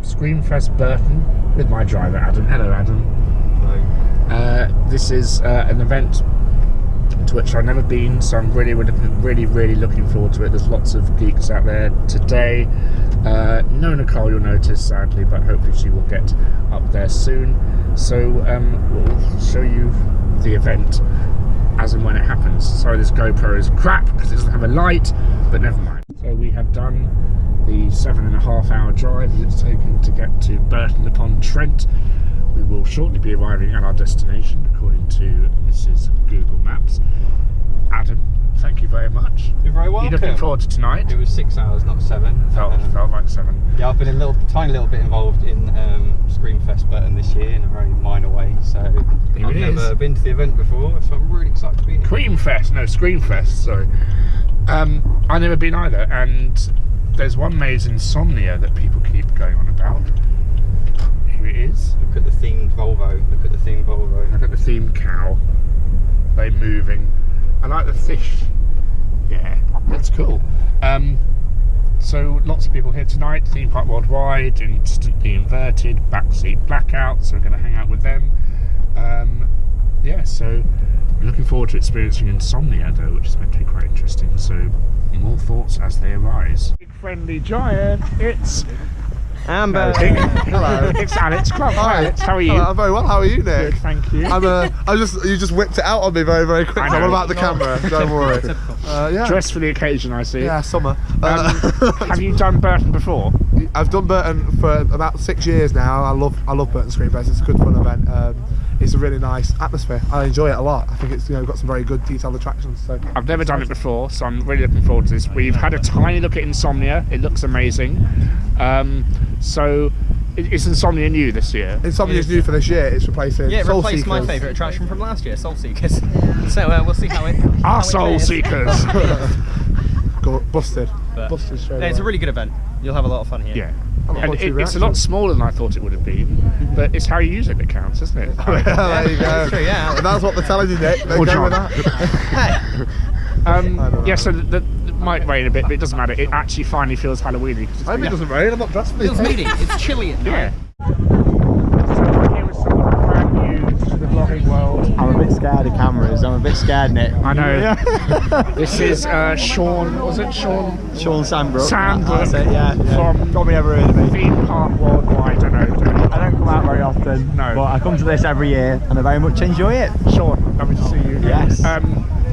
Screamfest Burton with my driver Adam. Hello, Adam. Hello. This is an event to which I've never been, so I'm really looking forward to it. There's lots of geeks out there today. No Nicole, you'll notice, sadly, but hopefully she will get up there soon. So we'll show you the event as and when it happens. Sorry, this GoPro is crap because it doesn't have a light, but never mind. So we have done the 7.5 hour drive it's taken to get to Burton upon Trent. We will shortly be arriving at our destination according to Mrs. Google Maps. Adam, thank you very much. You're very welcome. You're looking forward to tonight? It was 6 hours, not 7. Felt like 7. Yeah, I've been a tiny little bit involved in Screamfest Burton this year in a very minor way. So I've never been to the event before, so I'm really excited to be here. Screamfest, sorry. I've never been either, and there's one maze, Insomnia, that people keep going on about. Here it is. Look at the themed Volvo. Look at the themed Volvo. Look at the themed cow. They're moving. I like the fish. Yeah, that's cool. So lots of people here tonight. Theme park worldwide, instantly inverted, backseat blackout. So we're going to hang out with them. Yeah, so I'm looking forward to experiencing Insomnia though, which is meant to be quite interesting. So more thoughts as they arise. Big friendly giant. It's Amber. Hello. It's Alex. Hi, Alex. How are you? Hello, I'm very well. How are you, Nick? Good, thank you. You just whipped it out on me very quickly. I'm about the camera. Don't worry. Yeah. Dressed for the occasion, I see. Yeah, summer. Have you done Burton before? I've done Burton for about 6 years now. I love Burton Screamfest. It's a good fun event. It's a really nice atmosphere. I enjoy it a lot. I think it's got some very good detailed attractions. So I've never done it before, so I'm really looking forward to this. We've had a tiny look at Insomnia. It looks amazing. So is Insomnia new this year? Insomnia is new for this year. It's replacing Soul replaced Seekers. my favourite attraction from last year, Soul Seekers. So we'll see how it. Our Soul Seekers. Busted. Busted straight it's a away. really good event. You'll have a lot of fun here. Yeah. And it's a lot smaller than I thought it would have been, but it's how you use it that counts, isn't it? There you go. That's true, yeah. And that's what they're telling you, Nick. They Or go John. with that. Yeah, so it might rain a bit, but it doesn't matter. It actually finally feels Halloween-y. I hope it doesn't rain. I'm not dressed for It feels meaty. It's chilly at night. Yeah. So I'm here with someone brand new to the vlogging world. I'm a bit scared of cameras. I'm a bit scared, Nick. I know. This is Shawn. Was it Shawn? Shawn Sandbrook. Sandbrook. That's it, yeah. From Probably never heard of me. Theme Park Worldwide. I don't know. I don't come out very often. No. But I come to this every year and I very much enjoy it. Shawn, lovely to see you. Yes.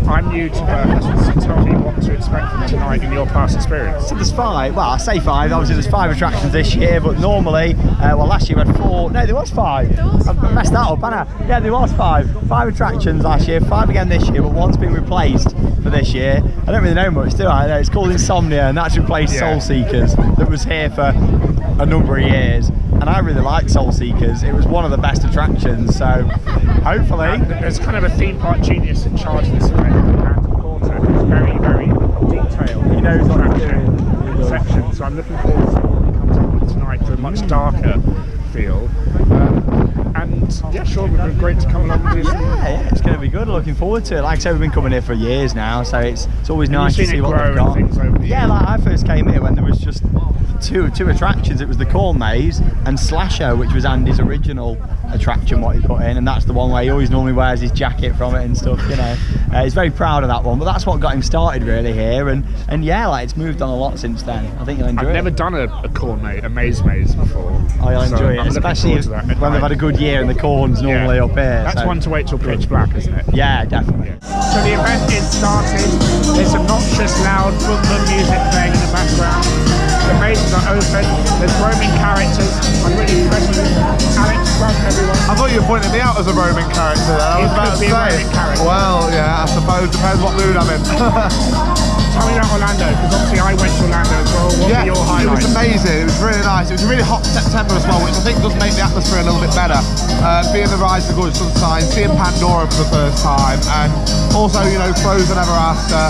I'm new to Burton, so tell me what to expect from tonight in your past experience. So there's 5, well I say 5, obviously there's 5 attractions this year, but normally, well last year we had 4, no there was 5. I messed that up, haven't I? Yeah, there was 5. 5 attractions last year, 5 again this year, but one's been replaced for this year. I don't really know much, do I? It's called Insomnia, and that's replaced Soul Seekers, that was here for a number of years. And I really like Soul Seekers. It was one of the best attractions, so hopefully. There's kind of a theme park genius in charge of this event. It's very detailed. He knows what he's doing. Section. So I'm looking forward to what he comes up with tonight for a much darker feel. And yeah, sure, it would be great to come along and do this. Yeah, it's going to be good. Looking forward to it. Like I said, we've been coming here for years now, so it's always nice to see what they've got. Yeah, like I first came here when there was just two attractions. It was the Corn Maze and Slasher, which was Andy's original attraction, what he put in, and that's the one where he always normally wears his jacket from it and stuff, you know. He's very proud of that one, but that's what got him started really here, and yeah, like it's moved on a lot since then. I think you'll enjoy it. I've never done a maze before. Oh, you'll enjoy it, especially when they've had a good year and the corn's normally up here. That's one to wait till pitch black, isn't it? Yeah, definitely. So the event is started. There's obnoxious loud boom music playing in the background. The mazes are open. There's roaming characters. I'm really impressed with Alex, welcome everyone. I thought you were pointing me out as a roaming character there. I was about to say. Well, yeah, I suppose depends what mood I'm in. Tell me about Orlando, because obviously I went to Orlando as well. What were your highlights? It was amazing. It was really nice. It was a really hot September as well, which I think does make the atmosphere a little bit better. Being the Rise of the Good Sunshine, seeing Pandora for the first time, and also, you know, Frozen Ever After.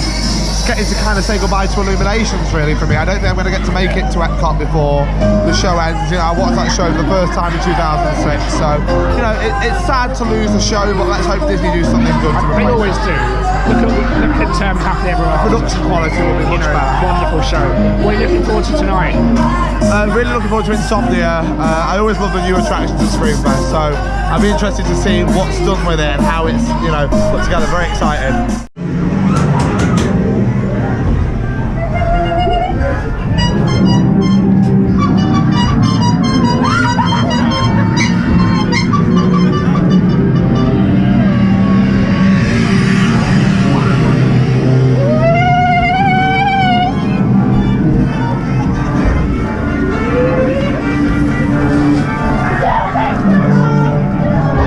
getting to kind of say goodbye to Illuminations really for me. I don't think I'm going to get to make it to Epcot before the show ends. You know, I watched that show for the first time in 2006, so you know it's sad to lose the show, but let's hope Disney do something good to They replace always it. do. Look at Happily Ever After. Production quality will be much better. Wonderful show. What are you looking forward to tonight? Really looking forward to Insomnia. I always love the new attractions at Screamfest, so I'll be interested to see what's done with it and how it's, you know, put together. Very excited.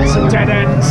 Some dead ends.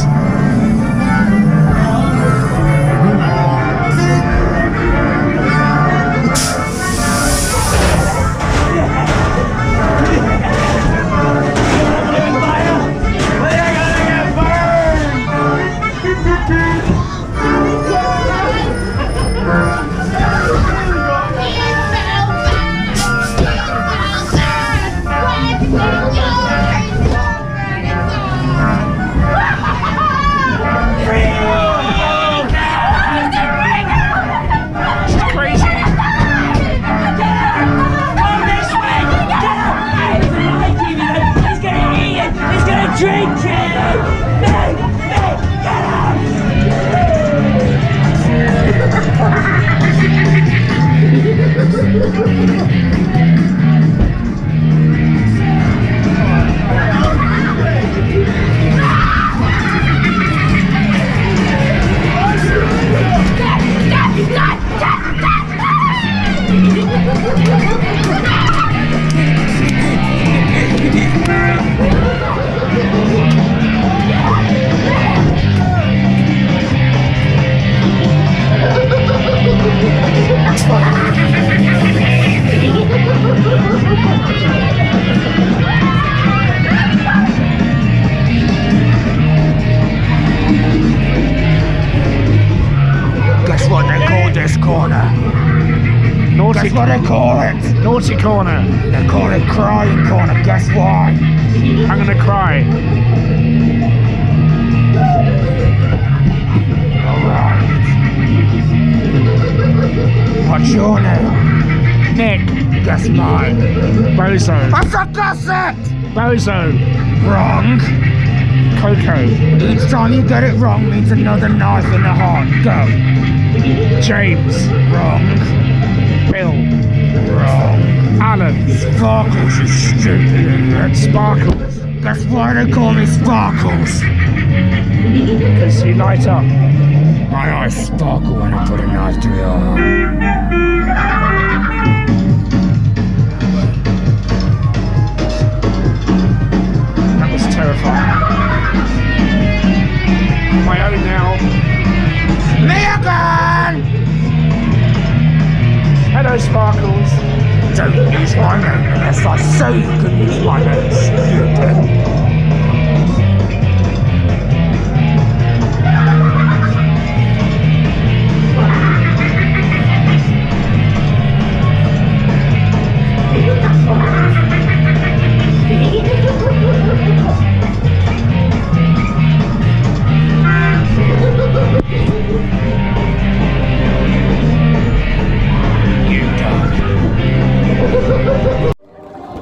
Guess what they call this corner? Naughty. Guess what they call it? Naughty corner. They call it crying corner. Guess why? I'm gonna cry. Alright. What's your name? Nick. Guess mine. Bozo. I forgot it! Bozo. Wrong. Coco. Each time you get it wrong means another knife in the heart. Go. James. Wrong. Bill. Wrong. Alan. Sparkles, you stupid idiot. Sparkles. Guess why they call me Sparkles? Because you light up. My eyes sparkle when I put a knife to your heart. That was terrifying. My own now. Me again! Hello, Sparkles. Don't use my name unless I say you can use my name, stupid.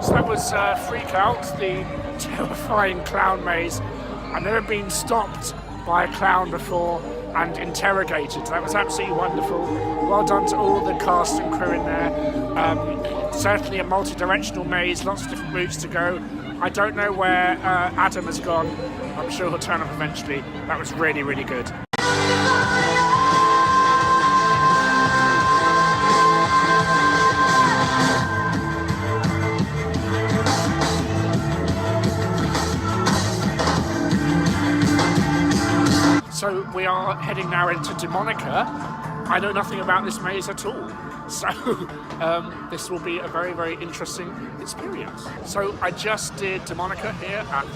So that was Freak Out, the terrifying clown maze. I've never been stopped by a clown before and interrogated. That was absolutely wonderful. Well done to all the cast and crew in there. Certainly a multi-directional maze, lots of different routes to go. I don't know where Adam has gone. I'm sure he'll turn up eventually. That was really, really good. So we are heading now into Demonica. I know nothing about this maze at all. So this will be a very, very interesting experience. So I just did Demonica here at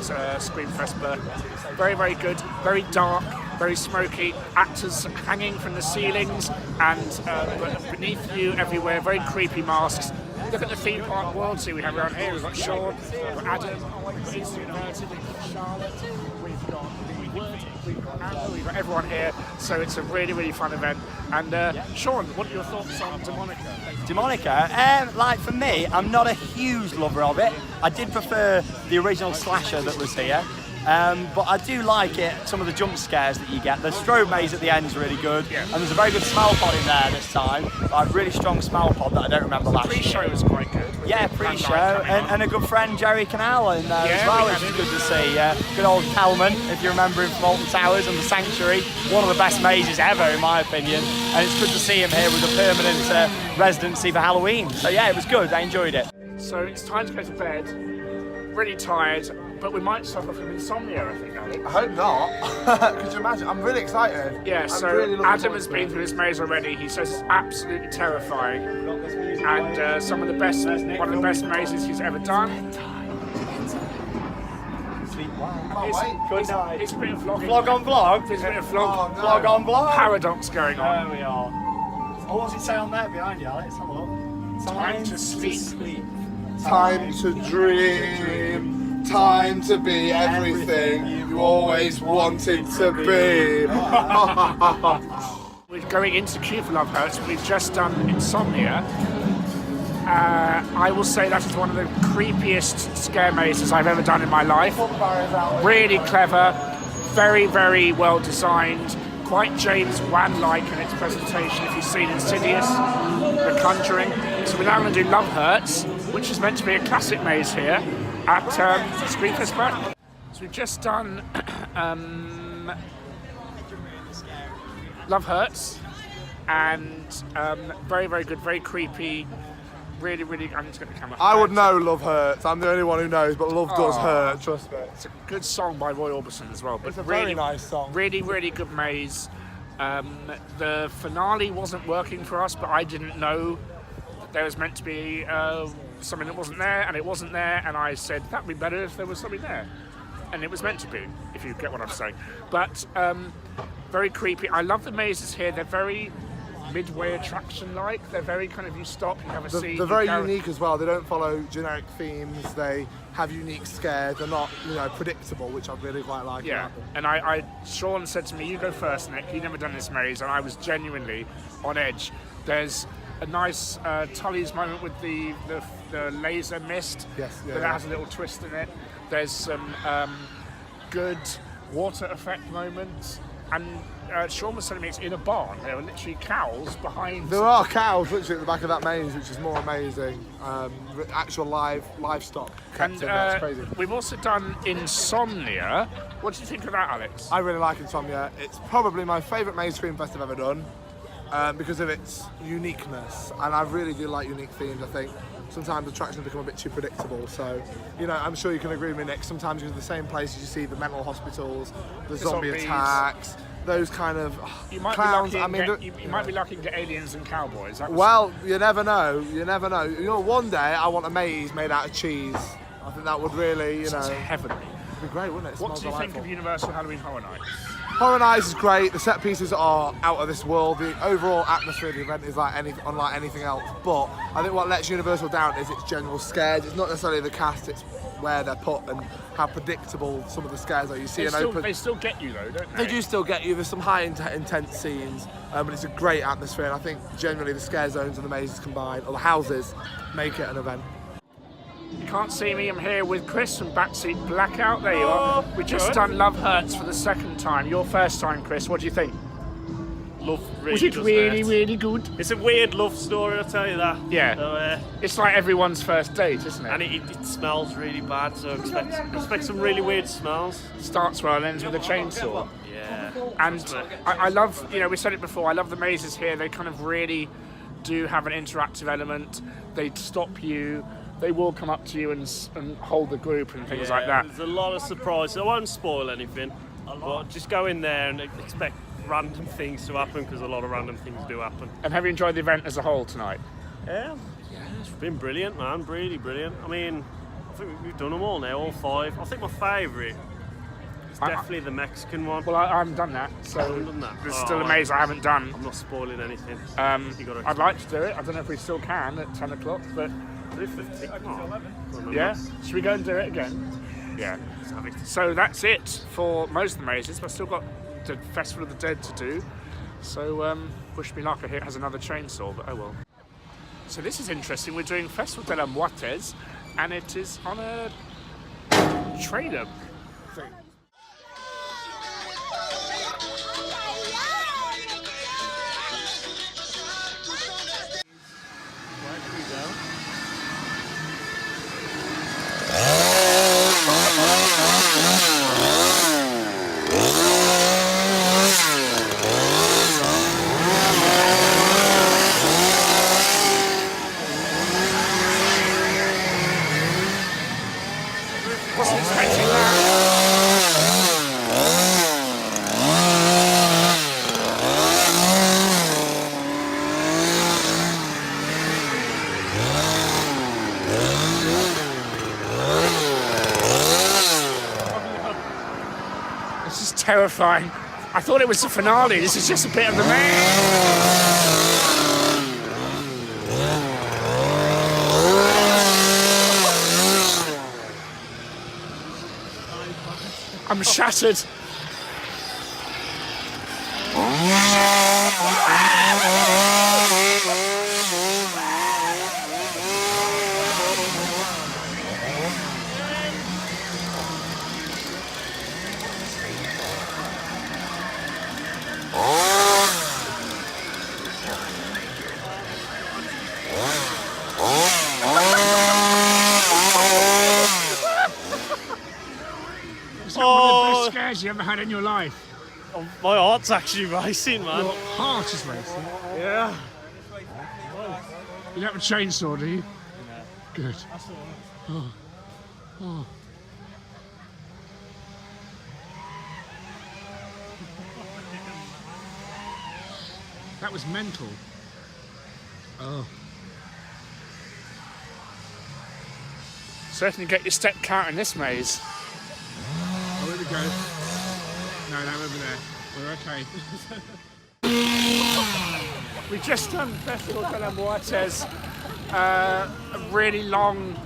Screamfest Burton. Very, very good, very dark, very smoky, actors hanging from the ceilings and beneath you everywhere, very creepy masks. Look at the theme park royalty we have around here. We've got Shawn, we've got Adam, we've got Insomnia, we've got Charlotte, we've got Anna, we've got everyone here, so it's a really fun event. And Shawn, what are your thoughts on Demonica? Demonica, like for me, I'm not a huge lover of it. I did prefer the original slasher that was here. But I do like it, some of the jump scares that you get. The strobe maze at the end is really good, and there's a very good smell pod in there this time. Like really strong smell pod that I don't remember last year. Pre-show was quite good. Yeah, pre-show, and a good friend Jerry Canal in there as well, which is good to see. Good old Calman, if you remember him from Alton Towers and the Sanctuary, one of the best mazes ever in my opinion, and it's good to see him here with a permanent residency for Halloween. So yeah, it was good, I enjoyed it. So it's time to go to bed, really tired, but we might suffer from insomnia, I think, Alex. I hope not. Could you imagine? I'm really excited. Yeah, so really Adam has been through this maze already. He says it's absolutely terrifying. And one of the best mazes he's ever done. It's a bit of vlogging. Vlog on vlog? It's a bit of vlog. Oh, no. Vlog on vlog? Paradox going on. There we are. Oh, what's it say on there behind you, Alex? Have a look. Time to sleep. Time to dream, time to be everything you always wanted to be. We're going into Queue for Love Hurts. We've just done Insomnia. I will say that is one of the creepiest scare mazes I've ever done in my life. Really clever, very well designed. Quite James Wan-like in its presentation if you've seen Insidious, The Conjuring. So we're now going to do Love Hurts, which is meant to be a classic maze here at Screamfest Burton. So we've just done Love Hurts, and very good, very creepy, really, I'm just going to camera. I would know Love Hurts. I'm the only one who knows, but love does hurt, trust me. It's a good song by Roy Orbison as well. But It's a very nice song. Really good maze. The finale wasn't working for us, but I didn't know that there was meant to be something that wasn't there, and it wasn't there, and I said that'd be better if there was something there. And it was meant to be, if you get what I'm saying. But very creepy. I love the mazes here. They're very midway attraction-like. They're very kind of, you stop, you have a seat. They're very unique as well. They don't follow generic themes. They have unique scares. They're not, predictable, which I really quite like. Yeah, and Shawn said to me, you go first, Nick. You've never done this maze, and I was genuinely on edge. There's a nice Tully's moment with the laser mist. Yes, yeah, that has a little twist in it. There's some good water effect moments. And Shawn was telling me it's in a barn. There are literally cows behind. There are cows literally at the back of that maze, which is more amazing. Actual livestock. And that's crazy. We've also done Insomnia. What do you think of that, Alex? I really like Insomnia. It's probably my favourite maze Screamfest I've ever done because of its uniqueness. And I really do like unique themes, I think. Sometimes attractions become a bit too predictable, so I'm sure you can agree with me, Nick. Sometimes you go to the same places, you see the mental hospitals, the zombie attacks, those kind of clowns. You might be lucky to get aliens and cowboys. Well, you never know. One day I want a maze made out of cheese. I think that would really, Sounds heavenly. It'd be great, wouldn't it? What do you think of Universal Halloween Horror Nights? Horror Nights is great. The set pieces are out of this world. The overall atmosphere of the event is unlike anything else. But I think what lets Universal down is its general scares. It's not necessarily the cast, it's where they're put and how predictable some of the scares are. You see they still get you though, don't they? They do still get you. There's some high intense scenes, but it's a great atmosphere. And I think generally the scare zones and the mazes combined, or the houses, make it an event. You can't see me, I'm here with Chris from Backseat Blackout. There you are. We just done Love Hurts for the second time. Your first time, Chris. What do you think? Was it really good? It's a weird love story, I'll tell you that. Yeah. So, it's like everyone's first date, isn't it? And it smells really bad, so expect some really weird smells. Starts well, ends with a chainsaw. Yeah. And I love, we said it before, I love the mazes here. They kind of really do have an interactive element. They stop you. They will come up to you and hold the group and things like that. There's a lot of surprises. I won't spoil anything, but just go in there and expect random things to happen, because a lot of random things do happen. And have you enjoyed the event as a whole tonight? Yeah, it's been brilliant, man. Really brilliant. I mean, I think we've done them all now, all 5. I think my favourite It's definitely the Mexican one. Well, I haven't done that, so I haven't done that. there's still a maze I haven't done. I'm not spoiling anything. I'd like to do it. I don't know if we still can at 10 o'clock, but yeah. Should we go and do it again? Yeah. So that's it for most of the mazes. But I've still got the Festival of the Dead to do. So wish me luck. I hear it has another chainsaw, but oh well. So this is interesting. We're doing Festival de la Muertes, and it is on a trader thing. Wasn't expecting that. This is terrifying. I thought it was the finale. This is just a bit of the maze. I'm shattered. One of the best scares you ever had in your life. Oh, my heart's actually racing, man. Your heart is racing. Yeah. You don't have a chainsaw, do you? No. Good. Oh. Oh. That was mental. Oh. Certainly get your step count in this maze. Oh, here we go. No, over there. We're okay. We've just done Festival de la Muertes, a really long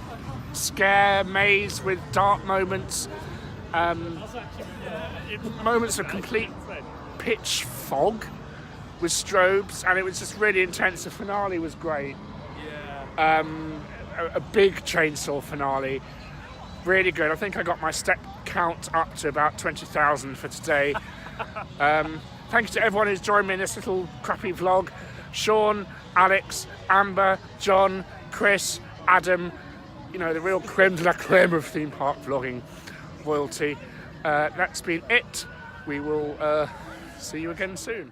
scare maze with dark moments, moments of complete pitch fog with strobes, and it was just really intense. The finale was great. Yeah. A big chainsaw finale. Really good. I think I got my step count up to about 20,000 for today. Thank you to everyone who's joined me in this little crappy vlog. Shawn, Alex, Amber, John, Chris, Adam, you know, the real creme de la creme of theme park vlogging royalty. That's been it. We will see you again soon.